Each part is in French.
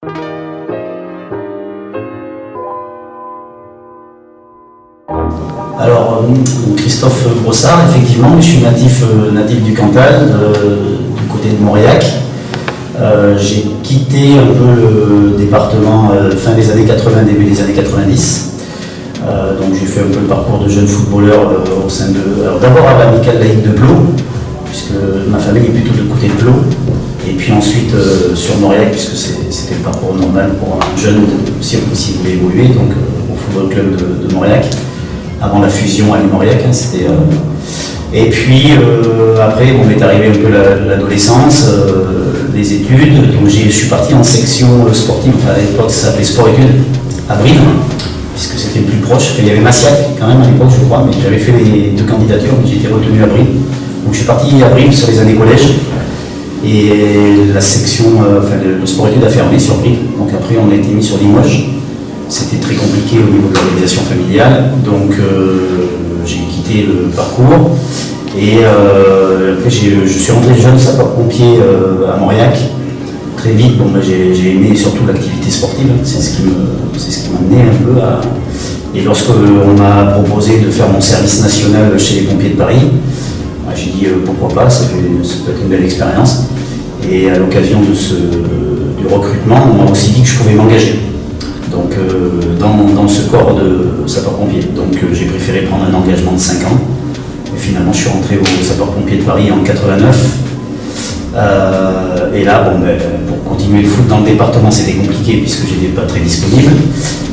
Alors, Christophe Brossard, effectivement, je suis natif du Cantal, du côté de Mauriac. J'ai quitté un peu le département fin des années 80, début des années 90. Donc j'ai fait un peu le parcours de jeune footballeur au sein de... Alors d'abord à l'amicale laïque de Blot, puisque ma famille est plutôt de côté de Blot. Et puis ensuite sur Mauriac, puisque c'était le parcours normal pour un jeune si voulait évoluer, donc au football club de Mauriac. Avant la fusion à Mauriac, c'était... Et puis après, m'est arrivé un peu l'adolescence, les études. Donc je suis parti en section sportive, enfin à l'époque ça s'appelait sport-études, à Brive, puisque c'était le plus proche. Il y avait Massiac quand même à l'époque, je crois, mais j'avais fait les 2 candidatures, mais j'ai été retenu à Brive. Donc je suis parti à Brive sur les années collège. Et la section, le sport-études a fermé sur Brive. Donc après on a été mis sur Limoges. C'était très compliqué au niveau de l'organisation familiale, donc j'ai quitté le parcours et après je suis rentré jeune sapeur-pompier à Mauriac. Très vite, j'ai aimé surtout l'activité sportive, c'est ce qui m'a amené un peu à... Et lorsque on m'a proposé de faire mon service national chez les pompiers de Paris, j'ai dit pourquoi pas, ça peut être une belle expérience. Et à l'occasion du recrutement, on m'a aussi dit que je pouvais m'engager. Donc dans ce corps de sapeur-pompier. Donc j'ai préféré prendre un engagement de 5 ans. Et finalement je suis rentré au sapeur-pompier de Paris en 89. Et là, pour continuer le foot dans le département, c'était compliqué puisque je n'étais pas très disponible.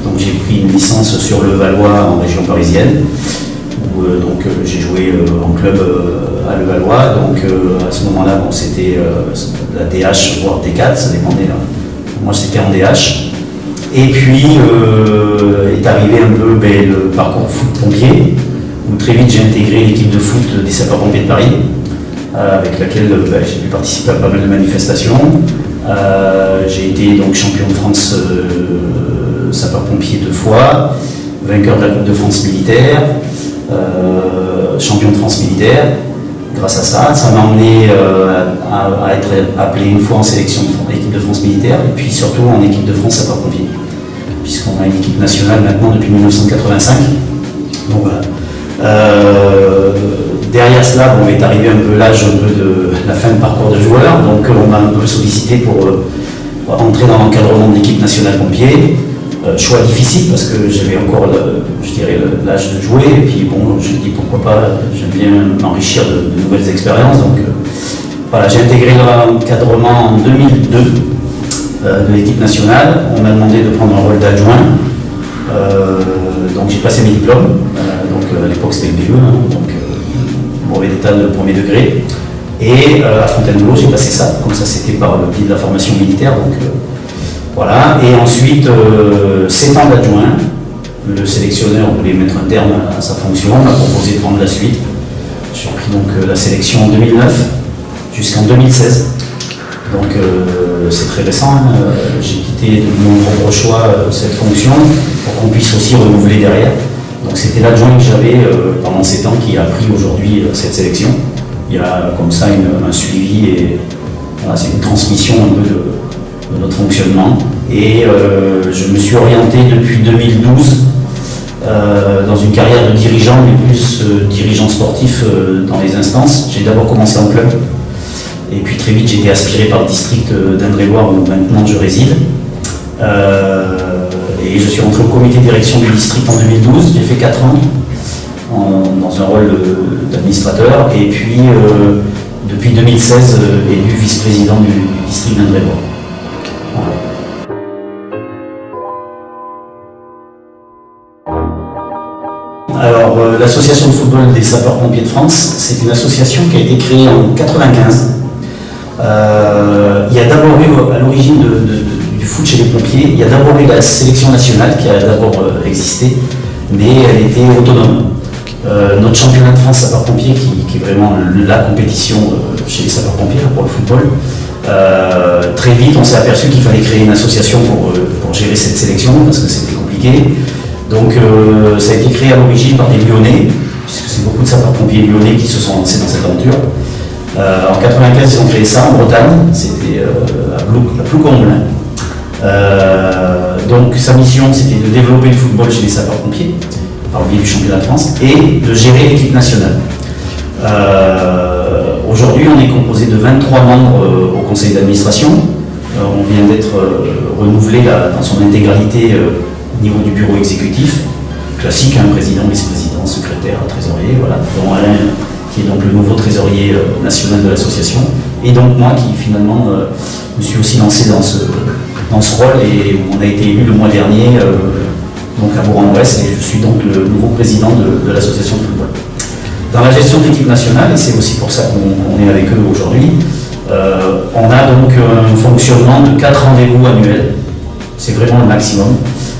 Donc j'ai pris une licence sur le Valois en région parisienne. Où j'ai joué en club à Levallois. Donc à ce moment-là, c'était la DH voire D4, ça dépendait. Moi c'était en DH. Et puis est arrivé un peu le parcours foot-pompier, où très vite j'ai intégré l'équipe de foot des sapeurs-pompiers de Paris, avec laquelle j'ai pu participer à pas mal de manifestations. J'ai été donc champion de France sapeurs-pompiers 2 fois, vainqueur de la Coupe de France militaire, champion de France militaire. Grâce à ça, ça m'a emmené à être appelé une fois en sélection de l'équipe de France militaire et puis surtout en équipe de France sapeurs-pompiers, puisqu'on a une équipe nationale maintenant depuis 1985. Donc voilà. Derrière cela, est arrivé un peu l'âge de la fin de parcours de joueur, donc on m'a un peu sollicité pour entrer dans l'encadrement de l'équipe nationale pompier. Choix difficile parce que j'avais encore l'âge de jouer et puis je me dis pourquoi pas, j'aime bien m'enrichir de nouvelles expériences. Donc voilà, j'ai intégré l'encadrement en 2002 de l'équipe nationale. On m'a demandé de prendre un rôle d'adjoint, donc j'ai passé mes diplômes. À l'époque c'était le BE, donc brevet d'état de 1er degré. Et à Fontainebleau j'ai passé ça, comme ça c'était par le biais de la formation militaire. Donc, voilà, et ensuite, 7 ans d'adjoint, le sélectionneur voulait mettre un terme à sa fonction, m'a proposé de prendre la suite. J'ai pris donc la sélection en 2009 jusqu'en 2016. Donc c'est très récent, j'ai quitté de mon propre choix cette fonction pour qu'on puisse aussi renouveler derrière. Donc c'était l'adjoint que j'avais pendant 7 ans qui a pris aujourd'hui cette sélection. Il y a comme ça un suivi et voilà, c'est une transmission un peu de notre fonctionnement. Et je me suis orienté depuis 2012 dans une carrière de dirigeant, mais plus dirigeant sportif dans les instances. J'ai d'abord commencé en club, et puis très vite j'ai été aspiré par le district d'Indre-et-Loire où maintenant je réside. Et je suis rentré au comité de direction du district en 2012, j'ai fait 4 ans dans un rôle d'administrateur, et puis depuis 2016 élu vice-président du district d'Indre-et-Loire. Alors, l'association de football des sapeurs-pompiers de France, c'est une association qui a été créée en 1995. Il y a d'abord eu, à l'origine du foot chez les pompiers, il y a d'abord eu la sélection nationale qui a d'abord existé, mais elle était autonome. Notre championnat de France sapeurs-pompiers, qui est vraiment la compétition chez les sapeurs-pompiers pour le football, très vite on s'est aperçu qu'il fallait créer une association pour gérer cette sélection, parce que c'était compliqué. Donc ça a été créé à l'origine par des Lyonnais, puisque c'est beaucoup de sapeurs-pompiers lyonnais qui se sont lancés dans cette aventure. En 1995, ils ont créé ça en Bretagne, c'était à Ploucombes. Donc sa mission, c'était de développer le football chez les sapeurs-pompiers, par le biais du championnat de France, et de gérer l'équipe nationale. Aujourd'hui, on est composé de 23 membres au conseil d'administration. On vient d'être renouvelé dans son intégralité au niveau du bureau exécutif. Classique, un président, vice-président, secrétaire, trésorier, voilà. Dont Alain, qui est donc le nouveau trésorier national de l'association. Et donc moi qui finalement me suis aussi lancé dans ce rôle et on a été élu le mois dernier donc à Bourg-en-Bresse et je suis donc le nouveau président de l'association de football. Dans la gestion de l'équipe nationale, et c'est aussi pour ça qu'on est avec eux aujourd'hui, on a donc un fonctionnement de 4 rendez-vous annuels. C'est vraiment le maximum.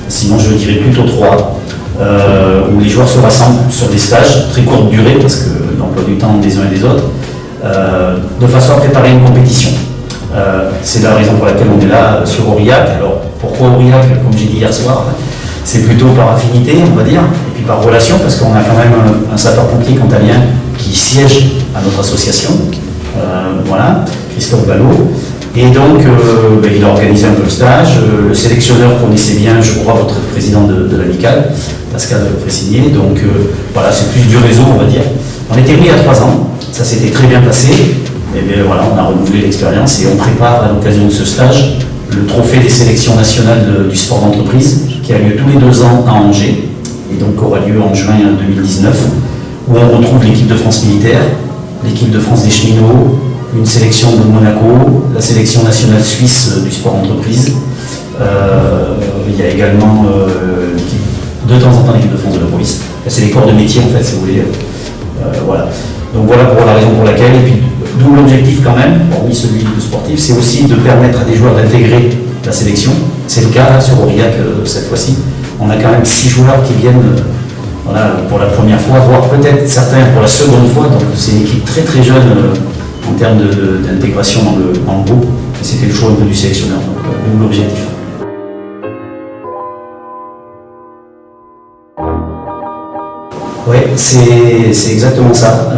Sinon, je dirais plutôt 3, où les joueurs se rassemblent sur des stages très courte durée, parce que l'emploi du temps des uns et des autres, de façon à préparer une compétition. C'est la raison pour laquelle on est là sur Aurillac. Alors, pourquoi Aurillac? Comme j'ai dit hier soir, c'est plutôt par affinité, on va dire, et puis par relation, parce qu'on a quand même un sapeur-pompier cantalien qui siège à notre association, voilà, Christophe Ballot. Et donc, il a organisé un peu le stage. Le sélectionneur connaissait bien, je crois, votre président de l'amicale, Pascal Fressigné. Donc, voilà, c'est plus du réseau, on va dire. On était mis à 3 ans, ça s'était très bien passé. Et bien voilà, on a renouvelé l'expérience et on prépare à l'occasion de ce stage le trophée des sélections nationales du sport d'entreprise qui a lieu tous les 2 ans à Angers et donc aura lieu en juin 2019 où on retrouve l'équipe de France militaire, l'équipe de France des cheminots, une sélection de Monaco, la sélection nationale suisse du sport entreprise. Il y a également de temps en temps l'équipe de France de la police. C'est les corps de métier en fait, si vous voulez. Voilà. Donc voilà pour la raison pour laquelle, et puis d'où l'objectif quand même, hormis celui de sportif, c'est aussi de permettre à des joueurs d'intégrer la sélection. C'est le cas là, sur Aurillac cette fois-ci. On a quand même 6 joueurs qui viennent voilà, pour la première fois, voire peut-être certains pour la seconde fois. Donc c'est une équipe très très jeune en termes d'intégration dans le groupe. Et c'était le choix un peu du sélectionneur, donc d'où l'objectif. Oui, c'est exactement ça.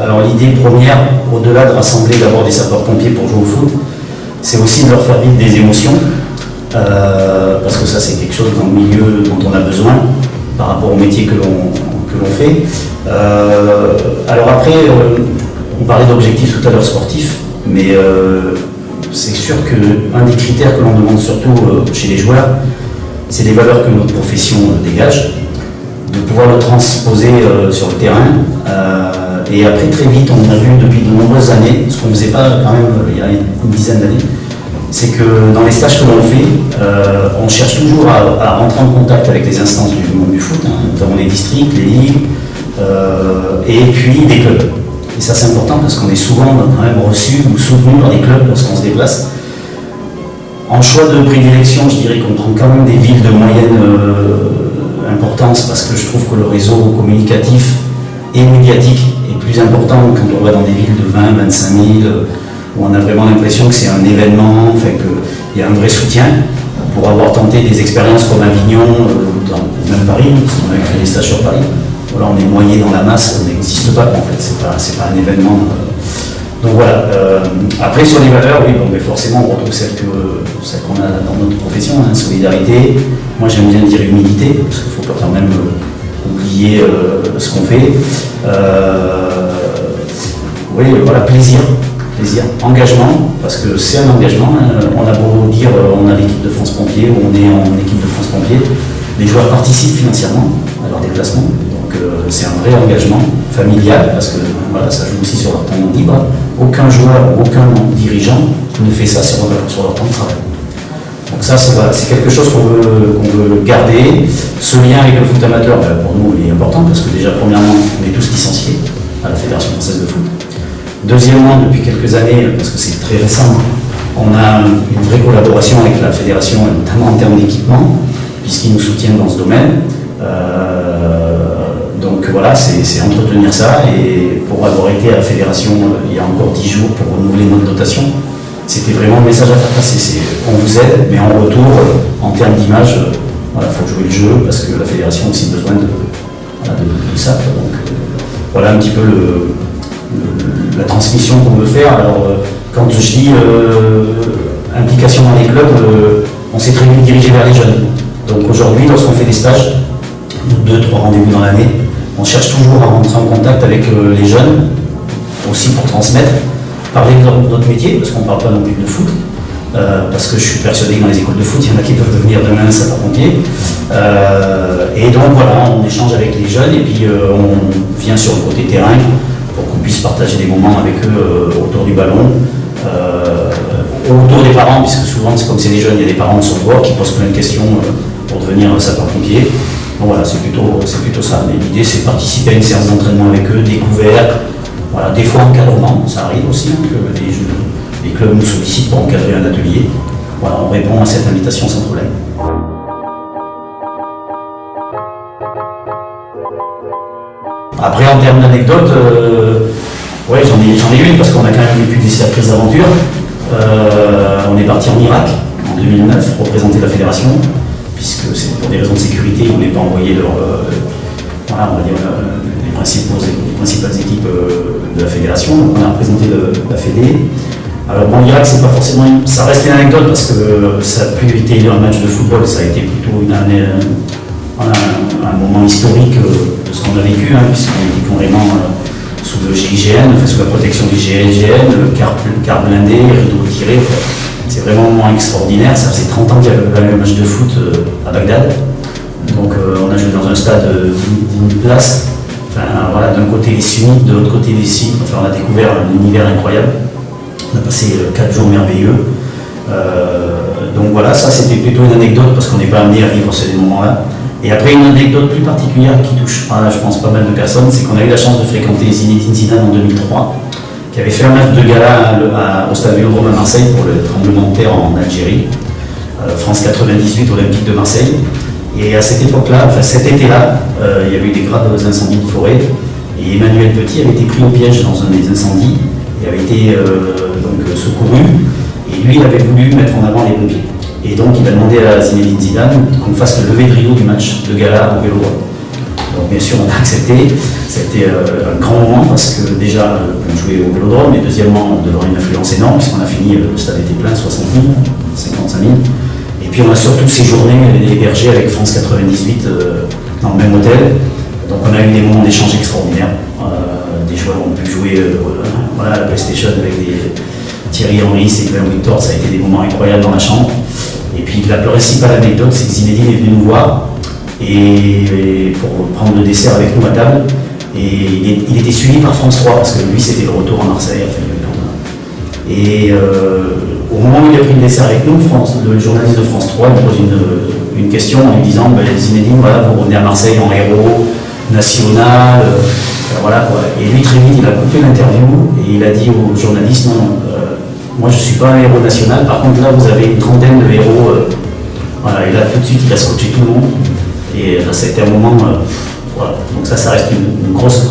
Alors l'idée première, au-delà de rassembler d'abord des sapeurs-pompiers pour jouer au foot, c'est aussi de leur faire vivre des émotions, parce que ça c'est quelque chose dans le milieu dont on a besoin par rapport au métier que l'on fait. Alors après, on parlait d'objectifs tout à l'heure sportifs, mais c'est sûr qu'un des critères que l'on demande surtout chez les joueurs, c'est les valeurs que notre profession dégage, de pouvoir le transposer sur le terrain. Et après, très vite, on a vu depuis de nombreuses années, ce qu'on ne faisait pas quand même il y a une dizaine d'années, c'est que dans les stages que l'on fait, on cherche toujours à rentrer en contact avec les instances du monde du foot, notamment les districts, les ligues, et puis des clubs. Et ça, c'est important parce qu'on est souvent quand même reçu ou soutenu par des clubs lorsqu'on se déplace. En choix de prédilection, je dirais qu'on prend quand même des villes de moyenne importance parce que je trouve que le réseau communicatif et médiatique est plus important quand on va dans des villes de 20, 25 000 où on a vraiment l'impression que c'est un événement, enfin, qu'il y a un vrai soutien pour avoir tenté des expériences comme Avignon, même Paris, parce qu'on a fait des stages sur Paris. Voilà, on est noyé dans la masse, on n'existe pas en fait, c'est pas un événement. Donc voilà. Après sur les valeurs, oui, bon, mais forcément on retrouve celles qu'on a dans notre profession, hein, solidarité. Moi j'aime bien dire humilité, parce qu'il ne faut pas quand même oublier ce qu'on fait. Oui, voilà, plaisir, engagement, parce que c'est un engagement. Hein. On a beau dire on a l'équipe de France Pompiers, ou on est en équipe de France Pompiers, les joueurs participent financièrement à leur déplacement. Donc c'est un vrai engagement familial, parce que voilà, ça joue aussi sur leur temps libre. Aucun joueur, aucun dirigeant ne fait ça sur leur temps de travail. Donc ça, c'est quelque chose qu'on veut garder. Ce lien avec le foot amateur, pour nous, il est important, parce que déjà, premièrement, on est tous licenciés à la Fédération française de foot. Deuxièmement, depuis quelques années, parce que c'est très récent, on a une vraie collaboration avec la Fédération, notamment en termes d'équipement, puisqu'ils nous soutiennent dans ce domaine. Donc voilà, c'est entretenir ça, et pour avoir été à la Fédération il y a encore 10 jours pour renouveler notre dotation, c'était vraiment le message à faire passer, c'est on vous aide, mais en retour, en termes d'image, voilà, il faut jouer le jeu, parce que la Fédération a aussi besoin de ça. Donc voilà un petit peu la transmission qu'on veut faire. Alors quand je dis implication dans les clubs, on s'est très vite dirigé vers les jeunes. Donc aujourd'hui, lorsqu'on fait des stages, 2-3 rendez-vous dans l'année, on cherche toujours à rentrer en contact avec les jeunes, aussi pour transmettre, parler de notre métier, parce qu'on ne parle pas non plus de foot, parce que je suis persuadé que dans les écoles de foot, il y en a qui peuvent devenir demain sapeurs-pompiers. Et donc voilà, on échange avec les jeunes et puis on vient sur le côté terrain pour qu'on puisse partager des moments avec eux autour du ballon, autour des parents, puisque souvent, comme c'est des jeunes, il y a des parents sur le bord qui posent plein de questions pour devenir sapeurs-pompiers. Donc voilà, c'est plutôt ça. Mais l'idée, c'est de participer à une séance d'entraînement avec eux, découvert. Voilà, des fois encadrement, ça arrive aussi, hein, que les clubs nous sollicitent pour encadrer un atelier. Voilà, on répond à cette invitation sans problème. Après, en termes d'anecdotes, ouais, j'en ai une parce qu'on a quand même vécu des sacrées aventures. On est parti en Irak en 2009 représenter la fédération, puisque c'est pour des raisons de sécurité, ils ne voulaient pas envoyer voilà, on va dire, les principales équipes de la fédération. Donc on a représenté la Fédé. Alors bon, l'Irak, c'est pas forcément ça reste une anecdote parce que ça n'a plus été un match de football, ça a été plutôt un moment historique de ce qu'on a vécu, hein, puisqu'on était carrément sous le GIGN, enfin, sous la protection du GIGN, car blindé, rideau tiré. Enfin, c'est vraiment un moment extraordinaire. Ça faisait 30 ans qu'il y avait pas eu un match de foot à Bagdad. Donc on a joué dans un stade d'10 000 places. Enfin, voilà, d'un côté les sunnites, de l'autre côté les chiites. Enfin, on a découvert un univers incroyable. On a passé 4 jours merveilleux. Donc voilà, ça c'était plutôt une anecdote parce qu'on n'est pas amené à vivre ces moments-là. Et après, une anecdote plus particulière qui touche, je pense, pas mal de personnes, c'est qu'on a eu la chance de fréquenter Zinedine Zidane en 2003, qui avait fait un match de gala au stade Vélodrome à Marseille pour le tremblement de terre en Algérie, France 98 Olympique de Marseille. Et à cette époque-là, enfin cet été-là, il y avait eu des graves incendies de forêt, et Emmanuel Petit avait été pris au piège dans un des incendies, et avait été donc secouru, et lui, il avait voulu mettre en avant les pompiers. Et donc il a demandé à Zinedine Zidane qu'on fasse le lever de rideau du match de gala au Vélodrome. Donc bien sûr on a accepté, c'était un grand moment parce que déjà on jouait au Vélodrome et deuxièmement devant une affluence énorme puisqu'on a fini, le stade était plein, 60 000, 55 000. Et puis on a surtout séjourné hébergé avec France 98 dans le même hôtel. Donc on a eu des moments d'échange extraordinaires. Des joueurs ont pu jouer voilà, à la PlayStation avec des Thierry Henry, Sylvain Victor, ça a été des moments incroyables dans la chambre. Et puis la principale anecdote, c'est que Zinedine est venu nous voir et pour prendre le dessert avec nous à table. Et il était suivi par France 3 parce que lui c'était le retour à Marseille. Et au moment où il a pris le dessert avec nous, le journaliste de France 3 lui pose une question en lui disant Zinedine, voilà, vous revenez à Marseille en héros national. Voilà, quoi. Et lui très vite il a coupé l'interview et il a dit au journaliste non, moi je ne suis pas un héros national, par contre là vous avez une trentaine de héros. Voilà, et là tout de suite il a scotché tout le monde. Et là ça a été un moment. Voilà. Donc ça reste une grosse.